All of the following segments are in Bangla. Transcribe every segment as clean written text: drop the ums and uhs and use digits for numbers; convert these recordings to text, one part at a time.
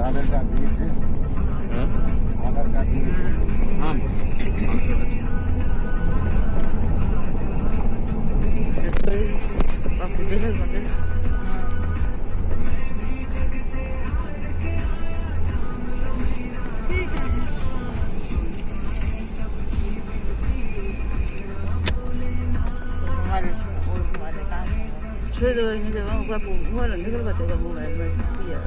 আধার কার্ড দিয়েছে, আধার কার্ড দিয়েছে। ছেড়ে দেবে নিজে মোবাইল নিকল করতে মোবাইল ইয়ে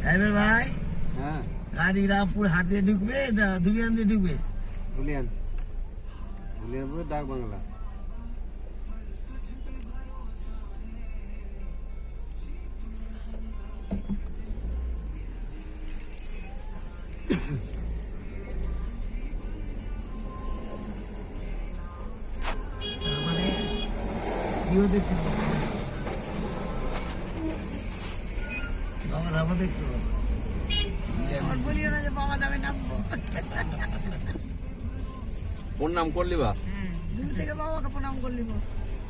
ড্রাইভার ভাই, হ্যাঁ, গাড়ি রামপুর হাট দিয়ে ঢুকবে না ধুলিয়ান দিয়ে ঢুকবে? ধুলিয়ান, ধুলিয়ান বলে ডাক বাংলা। মানে ইও দেখতে বাবা ধাবা দেখতে বলিও না যে বাবা দামে নামবো। প্রণাম করলি বা দূর থেকে বাবাকে প্রণাম করলি।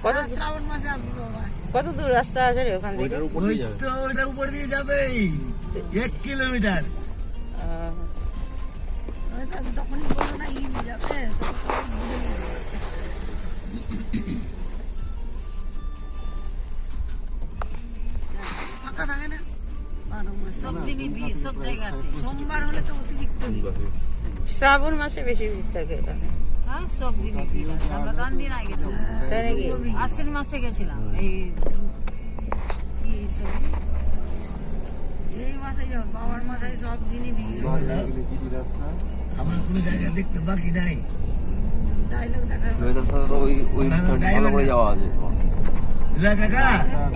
কত শ্রাবণ মাসে আসবো বাবা। কত দূর রাস্তা আছে রে ওখান থেকে? ওইটার উপর দিয়ে যাবে। তো ওটার উপর দিয়ে যাবে 1 কিলোমিটার। তখনই বললো না ইয়ে যাবে ফাঁকা থাকে না সব দিনই ভিড় সব জায়গাতে। সোমবার হলে তো অতিরিক্ত শ্রাবণ মাসে বেশি ভিড় থাকে এখানে। হ্যাঁ সব দিনই ভিড় আছে। আমরা গান দিন আগে গেছিলাম, তাই নাকি? আশ্বিন মাসে গেছিলাম। এই যেই মাসে যাও বাবার মাথায় সব দিনই ভিড়। রাস্তা আমার কোনো জায়গা দেখতে বাকি নাই। ডায়লগ দেখা ওইটার সাথে তো ওই ভালো করে যাওয়া আছে। কাকা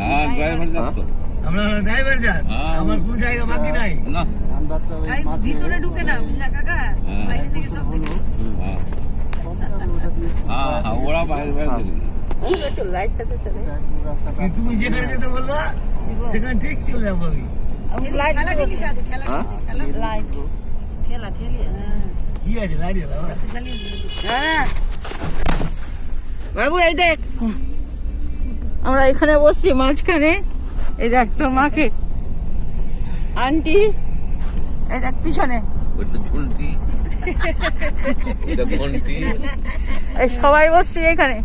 হ্যাঁ ড্রাইভার যাচ্ছে। আমরা ড্রাইভার যান, আমার কোনো জায়গা বাকি নাই। না ধানবাদটা ওই মাঝে ভিতরে ঢুকে না বুঝলা কাকা, বাইরে থেকে সব দেখি। হ্যাঁ ওটা দিয়েছে। হ্যাঁ ওরা বাইরে বাইরে দিল। একটু লাইটটাতে চলে রাস্তাটা কি তুমি যেখানে যেতে বলবা সেখানে ঠিক চলে যাবো আমি। লাইট ঠেলা লাইট ঠেলা ঠেলি কি আছে লাইট এলো হ্যাঁ বাবু এই দেখ আমরা এখানে বসছি মাঝখানে। এই দেখ তোর মাকে, আন্টি এই দেখ পিছনে, ওইটা ঘন্টি, এটা ঘন্টি, এই সবাই বসছি এখানে।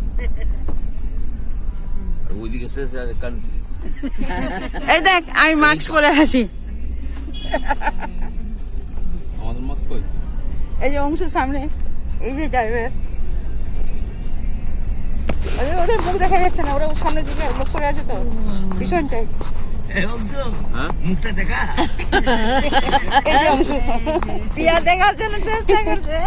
আর ওইদিকে শেষে আছে কান্টি। এই দেখ আমি মাস্ক পরে আছি। আমাদের মাছ কই? এই যে অংশ সামনে, এই যে ড্রাইভার, ওদের মুখ দেখা যাচ্ছে না, ওরা সামনের দিকে মুখ করে আছে তো পিছনটাই। মুখটা দেখা পিয়া দেখার জন্য চেষ্টা করছে।